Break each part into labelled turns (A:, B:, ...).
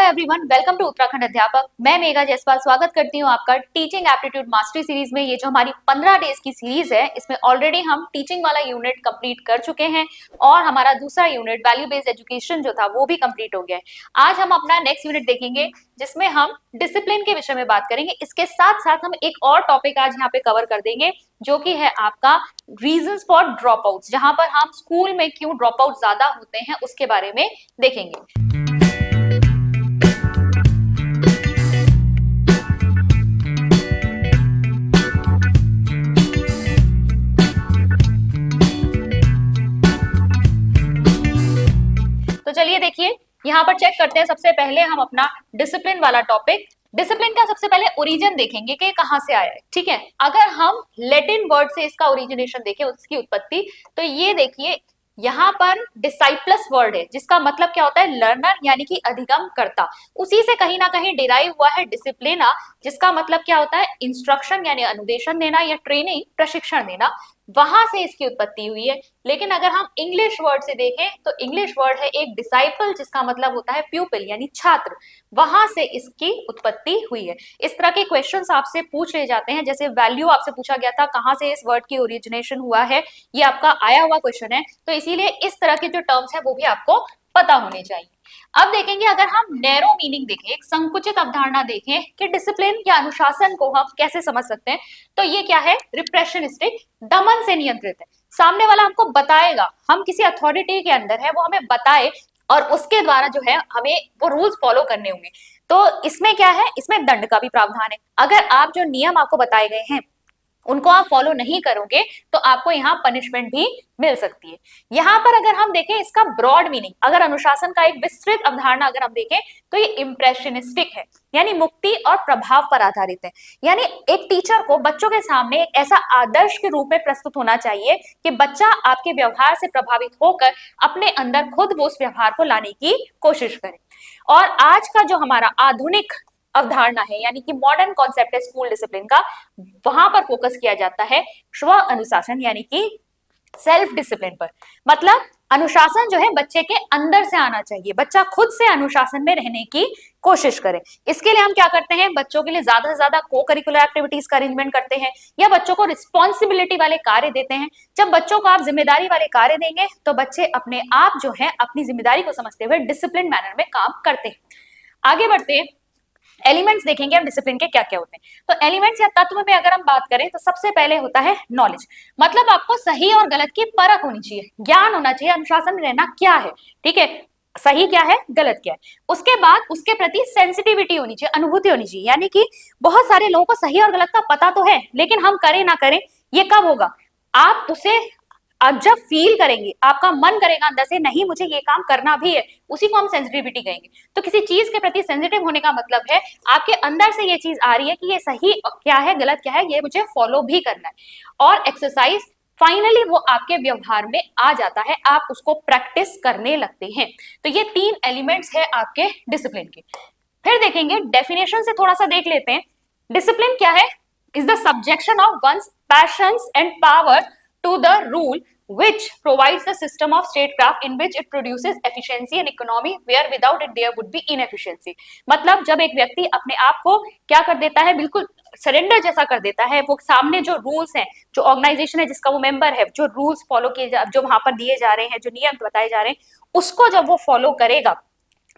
A: Everyone, welcome to Uttarakhand अध्यापक। मैं मेघा जायसवाल स्वागत करती हूँ आपका टीचिंग एप्टीट्यूड मास्टरी सीरीज में। ये जो हमारी 15 डेज की सीरीज है, इसमें ऑलरेडी हम टीचिंग वाला यूनिट कंप्लीट कर चुके हैं और हमारा दूसरा यूनिट वैल्यू बेस्ड एजुकेशन जो था वो भी कंप्लीट हो गया है। आज हम अपना नेक्स्ट यूनिट देखेंगे जिसमें हम डिसिप्लिन के विषय में बात करेंगे। इसके साथ साथ हम एक और टॉपिक आज यहाँ पे कवर कर देंगे जो कि है आपका रीजंस फॉर ड्रॉप आउट्स, जहां पर हम स्कूल में क्यों ड्रॉप आउट ज्यादा होते हैं उसके बारे में देखेंगे। तो चलिए देखिए, यहाँ पर चेक करते हैं। सबसे पहले हम अपना डिसिप्लिन वाला टॉपिक, डिसिप्लिन का सबसे पहले ओरिजिन देखेंगे कि कहां से आया है। ठीक है, अगर हम लैटिन वर्ड से इसका ओरिजिनेशन देखें, उसकी उत्पत्ति, तो ये देखिए यहाँ पर डिसाइप्लस वर्ड है जिसका मतलब क्या होता है, लर्नर यानी कि अधिगम करता। उसी से कहीं ना कहीं डिराइव हुआ है डिसिप्लिना, जिसका मतलब क्या होता है, इंस्ट्रक्शन यानी अनुदेशन देना या ट्रेनिंग प्रशिक्षण देना। वहां से इसकी उत्पत्ति हुई है। लेकिन अगर हम इंग्लिश वर्ड से देखें तो इंग्लिश वर्ड है एक डिसाइपल, जिसका मतलब होता है प्यूपिल यानी छात्र। वहां से इसकी उत्पत्ति हुई है। इस तरह के क्वेश्चंस आपसे पूछ ले जाते हैं, जैसे वैल्यू आपसे पूछा गया था कहां से इस वर्ड की ओरिजिनेशन हुआ है, ये आपका आया हुआ क्वेश्चन है। तो इसीलिए इस तरह के जो टर्म्स है वो भी आपको पता होने चाहिए। अब देखेंगे, अगर हम नैरो मीनिंग देखें, एक संकुचित अवधारणा देखें कि डिसिप्लिन या अनुशासन को हम कैसे समझ सकते हैं, तो ये क्या है, रिप्रेशनिस्टिक, दमन से नियंत्रित है। सामने वाला हमको बताएगा, हम किसी अथॉरिटी के अंदर है, वो हमें बताए और उसके द्वारा जो है हमें वो रूल्स फॉलो करने होंगे। तो इसमें क्या है, इसमें दंड का भी प्रावधान है। अगर आप जो नियम आपको बताए गए हैं उनको आप फॉलो नहीं करोगे तो आपको यहाँ पनिशमेंट भी मिल सकती है। यहाँ पर अगर हम देखें इसका ब्रॉड मीनिंग, अगर अनुशासन का एक विस्तृत अवधारणा अगर हम देखें तो ये इंप्रेशनिस्टिक है, यानी मुक्ति और प्रभाव पर आधारित है। यानी एक टीचर को बच्चों के सामने एक ऐसा आदर्श के रूप में प्रस्तुत होना चाहिए कि बच्चा आपके व्यवहार से प्रभावित होकर अपने अंदर खुद वो उस व्यवहार को लाने की कोशिश करे। और आज का जो हमारा आधुनिक अवधारणा है, यानी कि मॉडर्न कॉन्सेप्ट है स्कूल डिसिप्लिन का, वहां पर फोकस किया जाता है स्व अनुशासन यानी कि सेल्फ डिसिप्लिन पर। मतलब अनुशासन जो है बच्चे के अंदर से आना चाहिए, बच्चा खुद से अनुशासन में रहने की कोशिश करे। इसके लिए हम क्या करते हैं, बच्चों के लिए ज्यादा से ज्यादा को करिकुलर एक्टिविटीज का अरेंजमेंट करते हैं या बच्चों को रिस्पॉन्सिबिलिटी वाले कार्य देते हैं। जब बच्चों को आप जिम्मेदारी वाले कार्य देंगे तो बच्चे अपने आप जो है अपनी जिम्मेदारी को समझते हुए डिसिप्लिन मैनर में काम करते हैं। आगे बढ़ते हैं, एलिमेंट्स देखेंगे हम डिसिप्लिन के क्या क्या होते हैं। तो एलिमेंट्स या तत्व में अगर हम बात करें तो सबसे पहले होता है नॉलेज। मतलब आपको सही और गलत की परख होनी चाहिए, ज्ञान होना चाहिए अनुशासन में रहना क्या है। ठीक है, सही क्या है, गलत क्या है। उसके बाद उसके प्रति सेंसिटिविटी होनी चाहिए, अनुभूति होनी चाहिए। यानी कि बहुत सारे लोगों को सही और गलत का पता तो है, लेकिन हम करें ना करें ये कब होगा, आप उसे अब जब फील करेंगे, आपका मन करेगा अंदर से नहीं मुझे ये काम करना भी है, उसी को हम सेंसिटिविटी कहेंगे। तो किसी चीज के प्रति सेंसिटिव होने का मतलब है आपके अंदर से ये चीज आ रही है कि ये सही क्या है गलत क्या है, ये मुझे फॉलो भी करना है। और एक्सरसाइज फाइनली वो आपके व्यवहार में आ जाता है, आप उसको प्रैक्टिस करने लगते हैं। तो ये 3 एलिमेंट्स है आपके डिसिप्लिन के। फिर देखेंगे डेफिनेशन से थोड़ा सा देख लेते हैं। डिसिप्लिन क्या है, is the subjection of one's passions and power to the rule which provides the system of statecraft in which it produces efficiency and economy where without it there would be inefficiency। मतलब जब एक व्यक्ति अपने आप को क्या कर देता है, बिल्कुल सरेंडर जैसा कर देता है, वो सामने जो रूल्स हैं, जो ऑर्गेनाइजेशन है जिसका वो मेंबर है, जो रूल्स फॉलो किए जो वहां पर दिए जा रहे हैं, जो नियम बताए जा रहे हैं, उसको जब वो फॉलो करेगा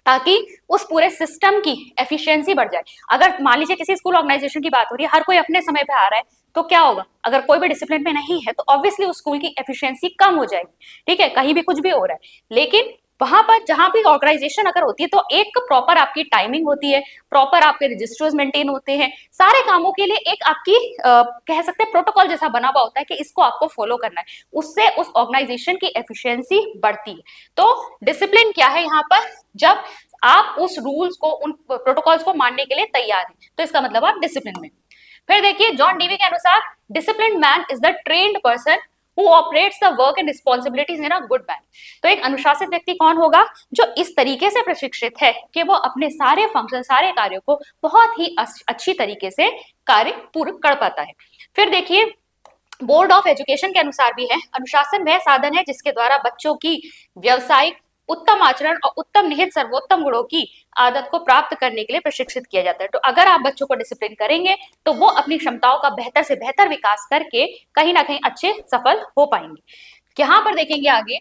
A: ताकि उस पूरे सिस्टम की एफिशिएंसी बढ़ जाए। अगर मान लीजिए किसी स्कूल ऑर्गेनाइजेशन की बात हो रही है, हर कोई अपने समय पे आ रहा है, तो क्या होगा, अगर कोई भी डिसिप्लिन में नहीं है तो ऑब्वियसली उस स्कूल की एफिशिएंसी कम हो जाएगी। ठीक है, कहीं भी कुछ भी हो रहा है। लेकिन वहां पर जहां भी ऑर्गेनाइजेशन अगर होती है तो एक प्रॉपर आपकी टाइमिंग होती है, प्रॉपर आपके रजिस्टर्स मेंटेन होते हैं, सारे कामों के लिए एक आपकी कह सकते हैं प्रोटोकॉल जैसा बना हुआ होता है कि इसको आपको फॉलो करना है, उससे उस ऑर्गेनाइजेशन की एफिशिएंसी बढ़ती है। तो डिसिप्लिन क्या है यहाँ पर, जब आप उस रूल्स को, उन प्रोटोकॉल्स को मानने के लिए तैयार हैं, तो इसका मतलब आप डिसिप्लिन में। फिर देखिए, जॉन डीवी के अनुसार disciplined man is the trained person who operates the work and responsibilities in a good man. तो एक अनुशासित व्यक्ति कौन होगा, जो इस तरीके से प्रशिक्षित है कि वो अपने सारे फंक्शन, सारे कार्यों को बहुत ही अच्छी तरीके से कार्य पूर्ण कर पाता है। फिर देखिए, बोर्ड ऑफ एजुकेशन के अनुसार भी है, अनुशासन वह साधन है जिसके द्वारा बच्चों की व्यवसायिक उत्तम आचरण और उत्तम निहित सर्वोत्तम गुणों की आदत को प्राप्त करने के लिए प्रशिक्षित किया जाता है। तो अगर आप बच्चों को डिसिप्लिन करेंगे तो वो अपनी क्षमताओं का बेहतर से बेहतर विकास करके कहीं ना कहीं अच्छे सफल हो पाएंगे। यहाँ पर देखेंगे आगे,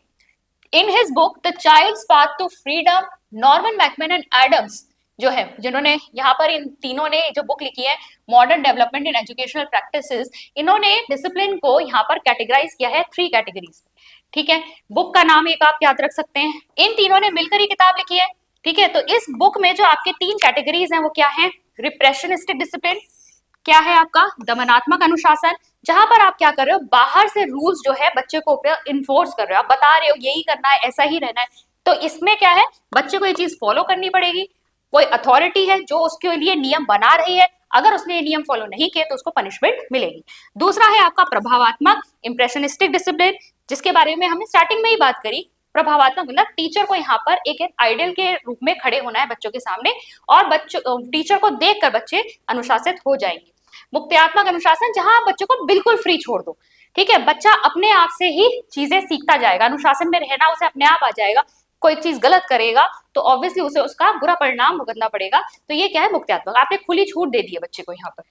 A: in his book the child's path to freedom, Norman MacMunn and Adams जो है, जिन्होंने यहाँ पर इन तीनों ने जो बुक लिखी है modern development in educational practices, इन्होंने डिसिप्लिन को यहाँ पर कैटेगराइज किया है 3 कैटेगरीज। ठीक है, बुक का नाम एक आप याद रख सकते हैं, इन तीनों ने मिलकर ये किताब लिखी है। ठीक है, तो इस बुक में जो आपके 3 कैटेगरीज हैं वो क्या है, रिप्रेशनिस्टिक डिसिप्लिन, क्या है आपका दमनात्मक अनुशासन, जहां पर आप क्या कर रहे हो, बाहर से रूल्स जो है बच्चे को ऊपर इन्फोर्स कर रहे हो, आप बता रहे हो यही करना है, ऐसा ही रहना है। तो इसमें क्या है, बच्चे को ये चीज फॉलो करनी पड़ेगी, कोई अथॉरिटी है जो उसके लिए नियम बना रही है, अगर उसने ये नियम फॉलो नहीं किए तो उसको पनिशमेंट मिलेगी। दूसरा है आपका प्रभावात्मक इम्प्रेशनिस्टिक डिसिप्लिन, जिसके बारे में हमने स्टार्टिंग में ही बात करी। प्रभावात्मक मतलब टीचर को यहाँ पर एक आइडियल के रूप में खड़े होना है बच्चों के सामने, और बच्चों टीचर को देखकर बच्चे अनुशासित हो जाएंगे। मुक्त्यात्मक अनुशासन, जहां आप बच्चों को बिल्कुल फ्री छोड़ दो। ठीक है, बच्चा अपने आप से ही चीजें सीखता जाएगा, अनुशासन में रहना उसे अपने आप आ जाएगा। कोई चीज गलत करेगा तो ऑब्वियसली उसे उसका बुरा परिणाम भुगतना पड़ेगा। तो ये क्या है, मुक्त्यात्मक, आपने खुली छूट दे दी है बच्चे को यहाँ पर।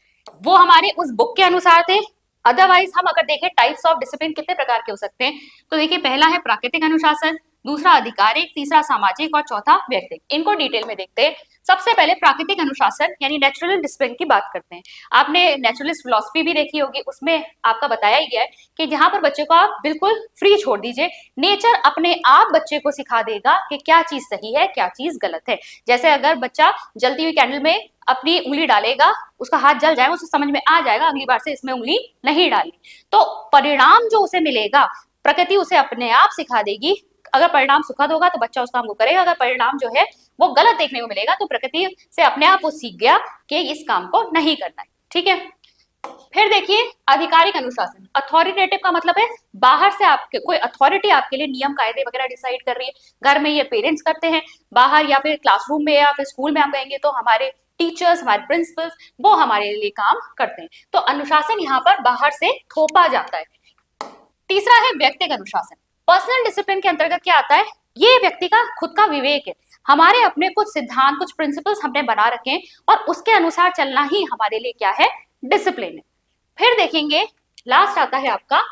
A: वो हमारे उस बुक के अनुसार थे। अदरवाइज हम अगर देखें टाइप्स ऑफ डिसिप्लिन कितने प्रकार के हो सकते हैं, तो देखिए पहला है प्राकृतिक अनुशासन, दूसरा आधिकारिक, तीसरा सामाजिक और चौथा व्यक्तिगत। इनको डिटेल में देखते हैं। सबसे पहले प्राकृतिक अनुशासन यानी नेचुरल डिसिप्लिन की बात करते हैं। आपने नेचुरलिस्ट फिलॉसफी भी देखी होगी, उसमें आपका बताया ही गया है कि जहां पर बच्चे को आप बिल्कुल फ्री छोड़ दीजिए, नेचर अपने आप बच्चे को सिखा देगा कि क्या चीज सही है क्या चीज गलत है। जैसे अगर बच्चा जलती हुई कैंडल में अपनी उंगली डालेगा, उसका हाथ जल जाएगा, उसे समझ में आ जाएगा अगली बार से इसमें उंगली नहीं डालनी। तो परिणाम जो उसे मिलेगा प्रकृति उसे अपने आप सिखा देगी। अगर परिणाम सुखद होगा तो बच्चा उस काम को करेगा, अगर परिणाम जो है वो गलत देखने को मिलेगा तो प्रकृति से अपने आप वो सीख गया कि इस काम को नहीं करना है। ठीक है, फिर देखिए आधिकारिक अनुशासन। अथॉरिटेटिव का मतलब है बाहर से आपके कोई अथॉरिटी आपके लिए नियम कायदे वगैरह डिसाइड कर रही है। घर में ये पेरेंट्स करते हैं, बाहर या फिर क्लासरूम में या फिर स्कूल में हम कहेंगे तो हमारे टीचर्स, हमारे प्रिंसिपल्स, वो हमारे लिए काम करते हैं। तो अनुशासन यहाँ पर बाहर से थोपा जाता है। तीसरा है व्यक्तिगत अनुशासन। पर्सनल डिसिप्लिन के अंतर्गत क्या आता है, ये व्यक्ति का खुद का विवेक है, हमारे अपने कुछ सिद्धांत कुछ प्रिंसिपल्स हमने बना रखे हैं और उसके अनुसार चलना ही हमारे लिए क्या है, डिसिप्लिन है। फिर देखेंगे लास्ट आता है आपका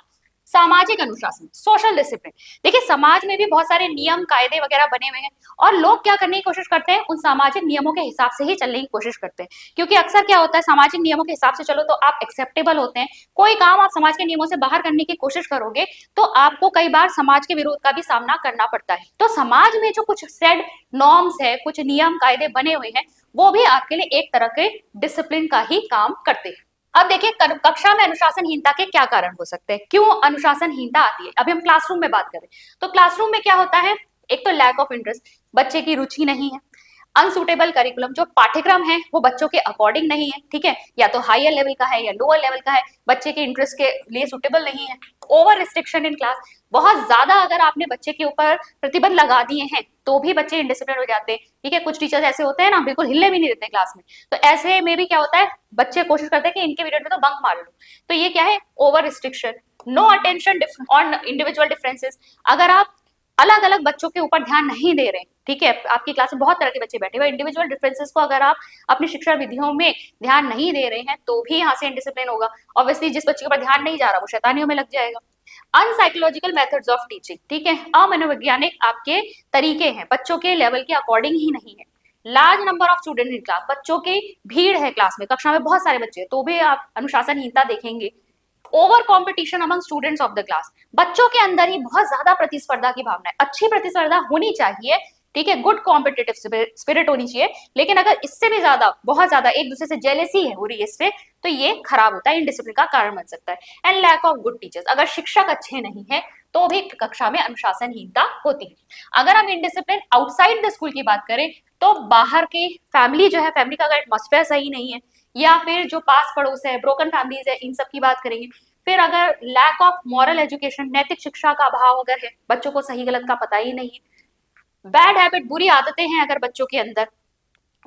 A: सामाजिक अनुशासन, सोशल डिसिप्लिन। देखिए समाज में भी बहुत सारे नियम कायदे वगैरह बने हुए हैं और लोग क्या करने की कोशिश करते हैं, उन सामाजिक नियमों के हिसाब से ही चलने की कोशिश करते हैं। क्योंकि अक्सर क्या होता है, सामाजिक नियमों के हिसाब से चलो तो आप एक्सेप्टेबल होते हैं, कोई काम आप समाज के नियमों से बाहर करने की कोशिश करोगे तो आपको कई बार समाज के विरोध का भी सामना करना पड़ता है। तो समाज में जो कुछ सेड नॉर्म्स है, कुछ नियम कायदे बने हुए हैं, वो भी आपके लिए एक तरह के डिसिप्लिन का ही काम करते हैं। अब देखिए कक्षा में अनुशासनहीनता के क्या कारण हो सकते हैं, क्यों अनुशासनहीनता आती है। अभी हम क्लासरूम में बात करें तो क्लासरूम में क्या होता है, एक तो लैक ऑफ इंटरेस्ट, बच्चे की रुचि नहीं है। अनसुटेबल करिकुलम, जो पाठ्यक्रम है वो बच्चों के अकॉर्डिंग नहीं है। ठीक है, या तो हायर लेवल का है या लोअर लेवल का है, बच्चे के इंटरेस्ट के लिए सुटेबल नहीं है। ओवर रिस्ट्रिक्शन इन क्लास, बहुत ज्यादा अगर आपने बच्चे के ऊपर प्रतिबंध लगा दिए हैं तो भी बच्चे इनडिसिप्लिन हो जाते हैं। ठीक है, कुछ टीचर्स ऐसे होते हैं ना, बिल्कुल हिलने भी नहीं देते क्लास में, तो ऐसे में भी क्या होता है, बच्चे कोशिश करते हैं कि इनके पीरियड में तो बंक मार लो। तो ये क्या है, over restriction. No attention on individual differences, अगर आप अलग अलग बच्चों के ऊपर ध्यान नहीं दे रहे, ठीक है, आपकी क्लास में बहुत तरह के बच्चे बैठे हुए, इंडिविजुअल डिफरेंसेस को अगर आप अपनी शिक्षा विधियों में ध्यान नहीं दे रहे हैं तो भी यहाँ से इनडिसिप्लिन होगा। ऑब्वियसली जिस बच्चे के ऊपर ध्यान नहीं जा रहा वो शैतानियों में लग जाएगा। अनसाइकोलॉजिकल मेथड्स ऑफ टीचिंग, ठीक है, अमनोवैज्ञानिक आपके तरीके हैं, बच्चों के लेवल के अकॉर्डिंग ही नहीं है। Large number of student in class, बच्चों की भीड़ है क्लास में, कक्षा में बहुत सारे बच्चे हैं तो भी आप अनुशासनहीनता देखेंगे। Over competition among students of the class, बच्चों के अंदर ही बहुत ज्यादा प्रतिस्पर्धा की भावना है। अच्छी प्रतिस्पर्धा होनी चाहिए, ठीक है, गुड कॉम्पिटिटिव स्पिरिट होनी चाहिए, लेकिन अगर इससे भी ज्यादा बहुत ज्यादा एक दूसरे से जेलेसी है हो रही है इससे, तो ये खराब होता है, इनडिसिप्लिन का कारण बन सकता है। And lack of good teachers, अगर शिक्षक अच्छे नहीं है तो भी कक्षा में अनुशासनहीनता होती है। अगर हम इनडिसिप्लिन आउटसाइड द स्कूल की बात करें तो बाहर की फैमिली जो है, फैमिली का अगर एटमॉस्फेयर सही नहीं है, या फिर जो पास पड़ोस है, ब्रोकन फैमिलीज है, इन सब की बात करेंगे। फिर अगर लैक ऑफ मॉरल एजुकेशन, नैतिक शिक्षा का अभाव अगर है, बच्चों को सही गलत का पता ही नहीं है। बैड हैबिट, बुरी आदतें हैं अगर बच्चों के अंदर,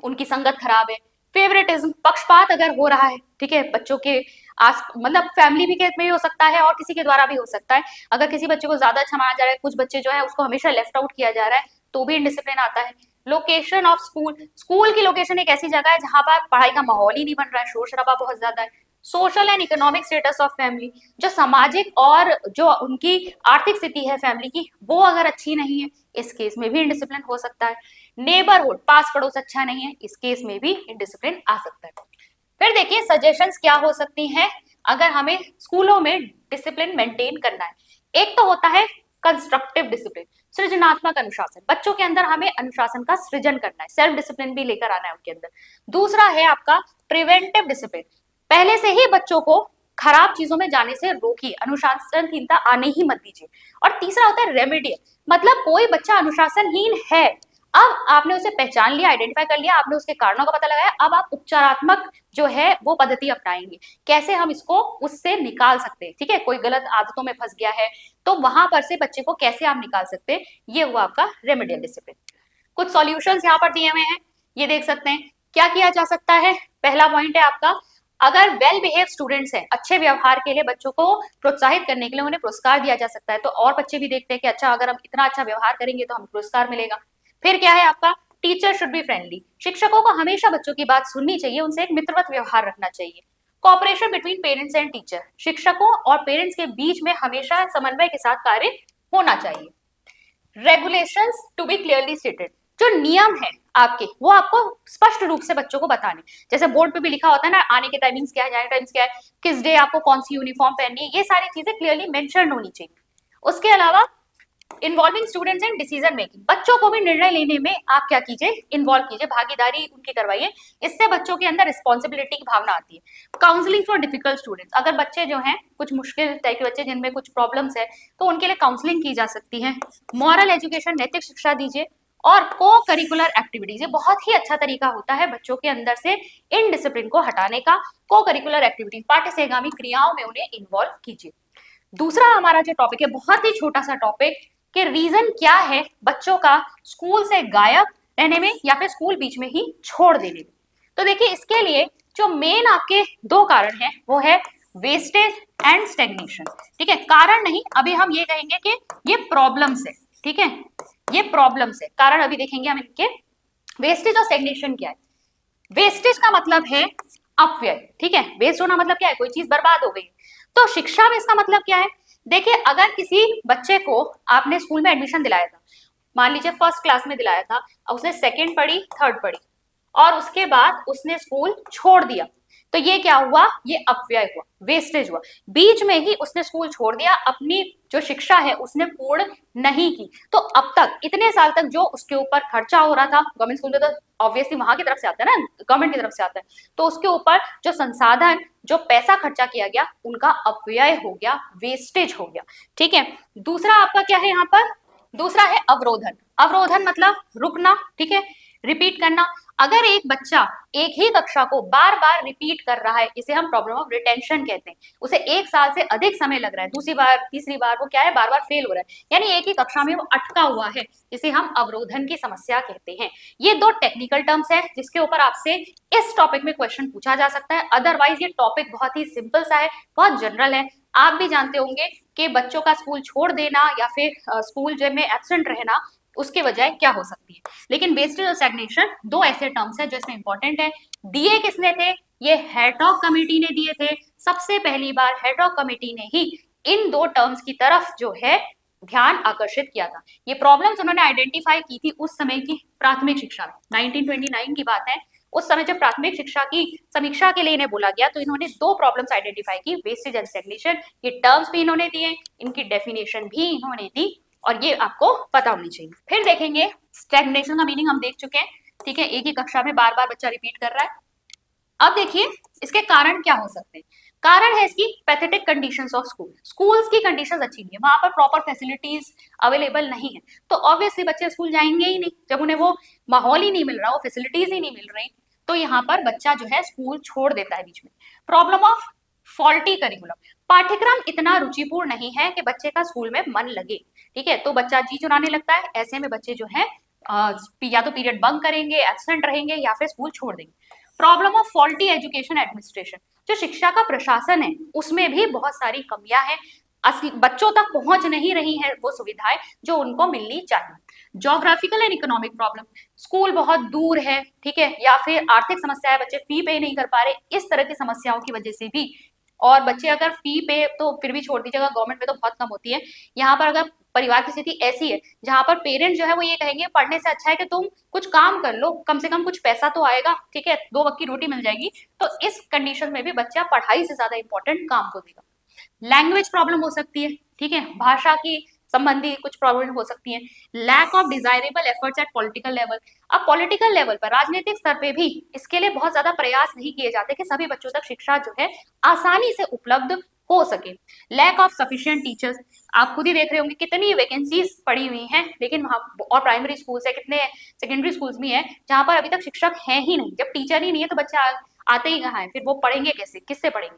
A: उनकी संगत खराब है। फेवरेटिज्म, पक्षपात अगर हो रहा है, ठीक है, बच्चों के आस मतलब फैमिली भी में भी हो सकता है और किसी के द्वारा भी हो सकता है। अगर किसी बच्चे को ज्यादा अच्छा माना जा रहा है, कुछ बच्चे जो है उसको हमेशा लेफ्ट आउट किया जा रहा है, तो भी इनडिसिप्लिन आता है। लोकेशन ऑफ स्कूल, स्कूल की लोकेशन एक ऐसी जगह है जहां पर पढ़ाई का माहौल ही नहीं बन रहा है, शोर शराबा बहुत ज्यादा है। Social and economic status of family, जो सामाजिक और जो उनकी आर्थिक स्थिति है फैमिली की, वो अगर अच्छी नहीं है, इस केस में भी इनडिसिप्लिन हो सकता है। नेबरहुड, पास पड़ोस अच्छा नहीं है, इस केस में भी इनडिसिप्लिन आ सकता है। फिर देखिए सजेशंस क्या हो सकती हैं अगर हमें स्कूलों में डिसिप्लिन मेंटेन करना है। एक तो होता है कंस्ट्रक्टिव डिसिप्लिन, सृजनात्मक अनुशासन, बच्चों के अंदर हमें अनुशासन का सृजन करना है, सेल्फ डिसिप्लिन भी लेकर आना है उनके अंदर। दूसरा है आपका प्रिवेंटिव डिसिप्लिन, पहले से ही बच्चों को खराब चीजों में जाने से रोकिए, अनुशासनहीनता आने ही मत दीजिए। और तीसरा होता है रेमेडियल, मतलब कोई बच्चा अनुशासनहीन है, अब आपने उसे पहचान लिया, आइडेंटिफाई कर लिया, आपने उसके कारणों का पता लगाया, अब आप उपचारात्मक जो है वो पद्धति अपनाएंगे, कैसे हम इसको उससे निकाल सकते हैं। ठीक है, कोई गलत आदतों में फंस गया है तो वहां पर से बच्चे को कैसे आप निकाल सकते हैं, ये हुआ आपका रेमेडियल डिसिप्लिन। कुछ सॉल्यूशंस यहाँ पर दिए हुए हैं, ये देख सकते हैं क्या किया जा सकता है। पहला पॉइंट है आपका, अगर वेल बिहेव स्टूडेंट्स हैं, अच्छे व्यवहार के लिए बच्चों को प्रोत्साहित करने के लिए उन्हें पुरस्कार दिया जा सकता है, तो और बच्चे भी देखते हैं कि अच्छा अगर हम इतना अच्छा व्यवहार करेंगे तो हमें पुरस्कार मिलेगा। फिर क्या है आपका, टीचर शुड बी फ्रेंडली, शिक्षकों को हमेशा बच्चों की बात सुननी चाहिए, उनसे एक मित्रवत व्यवहार रखना चाहिए। Cooperation between parents and teacher, शिक्षकों और पेरेंट्स के बीच में हमेशा समन्वय के साथ कार्य होना चाहिए। Regulations to be clearly stated, जो नियम है आपके वो आपको स्पष्ट रूप से बच्चों को बताने, जैसे बोर्ड पे भी लिखा होता है ना, आने के टाइमिंग्स क्या है, जाने टाइमिंग्स क्या है, किस डे आपको कौन सी यूनिफॉर्म पहननी है, ये सारी चीजें क्लियरली मेंशन होनी चाहिए। उसके अलावा involving students in decision making, बच्चों को भी निर्णय लेने में आप क्या कीजिए, इन्वॉल्व कीजिए, भागीदारी उनकी करवाइए, इससे बच्चों के अंदर रिस्पॉन्सिबिलिटी की भावना आती है। काउंसलिंग फॉर डिफिकल्ट स्टूडेंट्स, अगर बच्चे जो हैं कुछ मुश्किल टाइप के बच्चे जिनमें कुछ प्रॉब्लम्स है तो उनके लिए काउंसलिंग की जा सकती है। मॉरल एजुकेशन, नैतिक शिक्षा दीजिए। और को करिकुलर एक्टिविटीज, ये बहुत ही अच्छा तरीका होता है बच्चों के अंदर से इन डिसिप्लिन को हटाने का। को करिकुलर एक्टिविटीज, पाठ्यसेगामी क्रियाओं में उन्हें इन्वॉल्व कीजिए। दूसरा हमारा जो टॉपिक है, बहुत ही छोटा सा टॉपिक, कि रीजन क्या है बच्चों का स्कूल से गायब रहने में या फिर स्कूल बीच में ही छोड़ देने में। तो देखिए इसके लिए जो मेन आपके दो कारण हैं वो है वेस्टेज एंड स्टेग्नेशन। ठीक है, कारण नहीं, अभी हम ये कहेंगे कि ये प्रॉब्लम्स है। ठीक है, ये प्रॉब्लम्स है, कारण अभी देखेंगे हम इनके। वेस्टेज और स्टेग्नेशन क्या है? वेस्टेज का मतलब है अपव्यय। ठीक है, वेस्ट होना मतलब क्या है, कोई चीज बर्बाद हो गई। तो शिक्षा में इसका मतलब क्या है, देखिए अगर किसी बच्चे को आपने स्कूल में एडमिशन दिलाया था, मान लीजिए फर्स्ट क्लास में दिलाया था, उसने सेकंड पढ़ी, थर्ड पढ़ी, और उसके बाद उसने स्कूल छोड़ दिया, तो ये क्या हुआ, ये अपव्यय हुआ, वेस्टेज हुआ। बीच में ही उसने स्कूल छोड़ दिया, अपनी जो शिक्षा है उसने पूर्ण नहीं की, तो अब तक इतने साल तक जो उसके ऊपर खर्चा हो रहा था, गवर्नमेंट स्कूल में तो ऑब्वियसली वहां की तरफ से आता है ना, गवर्नमेंट की तरफ से आता है, तो उसके ऊपर जो संसाधन, जो पैसा खर्चा किया गया, उनका अपव्यय हो गया, वेस्टेज हो गया। ठीक है, दूसरा आपका क्या है यहाँ पर, दूसरा है अवरोधन। अवरोधन मतलब रुकना। ठीक है, रिपीट करना। अगर एक बच्चा एक ही कक्षा को बार बार रिपीट कर रहा है, इसे हम प्रॉब्लम ऑफ रिटेंशन कहते हैं, उसे एक साल से अधिक समय लग रहा है, दूसरी बार तीसरी बार वो क्या है, बार बार फेल हो रहा है, यानी एक ही कक्षा में वो अटका हुआ है, इसे हम अवरोधन की समस्या कहते हैं। ये दो टेक्निकल टर्म्स है जिसके ऊपर आपसे इस टॉपिक में क्वेश्चन पूछा जा सकता है, अदरवाइज ये टॉपिक बहुत ही सिंपल सा है, बहुत जनरल है। आप भी जानते होंगे कि बच्चों का स्कूल छोड़ देना या फिर स्कूल में एब्सेंट रहना, उसके बजाय क्या हो सकती है। लेकिन वेस्टेज और स्टैग्नेशन दो ऐसे टर्म्स है जो इसमें इंपॉर्टेंट है। दिए किसने थे, ये हैडॉक कमेटी ने दिए थे। सबसे पहली बार हैडॉक कमेटी ने ही इन दो टर्म्स की तरफ जो है ध्यान आकर्षित किया था। ये प्रॉब्लम्स उन्होंने आइडेंटिफाई की थी उस समय की प्राथमिक शिक्षा में, 1929 की बात है। उस समय जब प्राथमिक शिक्षा की समीक्षा के लिए इन्हें बोला गया तो इन्होंने दो प्रॉब्लम्स आइडेंटिफाई की, वेस्टेज एंड स्टैग्नेशन। ये टर्म्स भी इन्होंने दिए, इनकी डेफिनेशन भी इन्होंने दी, और ये आपको पता होनी चाहिए। फिर देखेंगे स्टैग्नेशन का मीनिंग हम देख चुके हैं। ठीक है, एक ही कक्षा में बार बार बच्चा रिपीट कर रहा है। अब देखिए इसके कारण क्या हो सकते हैं। कारण है इसकी pathetic conditions of school, schools की कंडीशंस अच्छी नहीं है, वहां पर प्रॉपर फैसिलिटीज अवेलेबल नहीं है, तो ऑब्वियसली बच्चे स्कूल जाएंगे ही नहीं, जब उन्हें वो माहौल ही नहीं मिल रहा, वो फैसिलिटीज ही नहीं मिल रही, तो यहाँ पर बच्चा जो है स्कूल छोड़ देता है बीच में। प्रॉब्लम ऑफ फॉल्टी करिकुलम, पाठ्यक्रम इतना रुचिपूर्ण नहीं है कि बच्चे का स्कूल में मन लगे। ठीक है, तो बच्चा जी चुराने लगता है, ऐसे में बच्चे जो है या तो पीरियड बंक करेंगे, एब्सेंट रहेंगे, या फिर स्कूल छोड़ देंगे। Problem of faulty education administration, जो शिक्षा का प्रशासन है उसमें भी बहुत सारी कमियां हैं, बच्चों तक पहुंच नहीं रही है वो सुविधाएं जो उनको मिलनी चाहिए। Geographical and economic problem, school बहुत दूर है, ठीक है, या फिर आर्थिक समस्या है, बच्चे फी पे नहीं कर पा रहे, इस तरह की समस्याओं की वजह से भी। और बच्चे अगर फी पे तो फिर भी छोड़ दीजिएगा, गवर्नमेंट में तो बहुत कम होती है। यहाँ पर अगर परिवार की स्थिति ऐसी है जहां पर पेरेंट्स जो है वो ये कहेंगे पढ़ने से अच्छा है कि तुम कुछ काम कर लो, कम से कम कुछ पैसा तो आएगा, ठीक है, 2 वक्त की रोटी मिल जाएगी, तो इस कंडीशन में भी बच्चा पढ़ाई से ज्यादा इंपॉर्टेंट काम को देगा। लैंग्वेज प्रॉब्लम हो सकती है, ठीक है, भाषा की संबंधी कुछ प्रॉब्लम हो सकती है। Lack of desirable efforts at political level, अब पॉलिटिकल लेवल पर, राजनीतिक स्तर पे भी इसके लिए बहुत ज्यादा प्रयास नहीं किए जाते कि सभी बच्चों तक शिक्षा जो है आसानी से उपलब्ध हो सके। लैक ऑफ सफिशिएंट टीचर्स, आप खुद ही देख रहे होंगे कितनी वैकेंसीज पड़ी हुई हैं, लेकिन वहां और प्राइमरी स्कूल है, कितने सेकेंडरी स्कूल्स भी हैं जहां पर अभी तक शिक्षक है ही नहीं। जब टीचर ही नहीं है तो बच्चे आते ही कहाँ है, फिर वो पढ़ेंगे कैसे, किससे पढ़ेंगे।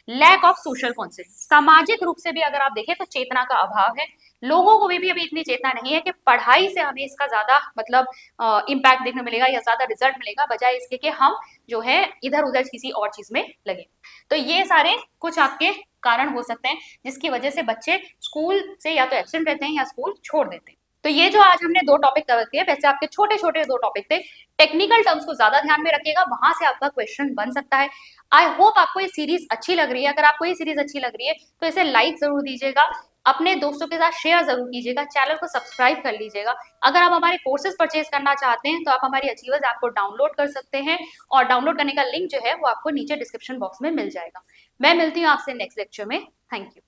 A: लैक ऑफ सोशल कॉन्सेप्ट, सामाजिक रूप से भी अगर आप देखें तो चेतना का अभाव है, लोगों को भी अभी इतनी चेतना नहीं है कि पढ़ाई से हमें इसका ज्यादा मतलब इम्पैक्ट देखने मिलेगा या ज्यादा रिजल्ट मिलेगा, बजाय इसके कि हम जो है इधर उधर किसी और चीज में लगे। तो ये सारे कुछ आपके कारण हो सकते हैं जिसकी वजह से बच्चे स्कूल से या तो एब्सेंट रहते हैं या स्कूल छोड़ देते हैं। तो ये जो आज हमने 2 टॉपिक कवर किए, वैसे आपके छोटे छोटे 2 टॉपिक थे, टेक्निकल टर्म्स को ज्यादा ध्यान में रखिएगा, वहां से आपका क्वेश्चन बन सकता है। आई होप आपको ये सीरीज अच्छी लग रही है, अगर आपको ये सीरीज अच्छी लग रही है तो इसे लाइक जरूर दीजिएगा, अपने दोस्तों के साथ शेयर जरूर कीजिएगा, चैनल को सब्सक्राइब कर लीजिएगा। अगर आप हमारे कोर्सेज परचेज करना चाहते हैं तो आप हमारी अचीवर्स ऐप को डाउनलोड कर सकते हैं, और डाउनलोड करने का लिंक जो है वो आपको नीचे डिस्क्रिप्शन बॉक्स में मिल जाएगा। मैं मिलती हूँ आपसे नेक्स्ट लेक्चर में। Thank you.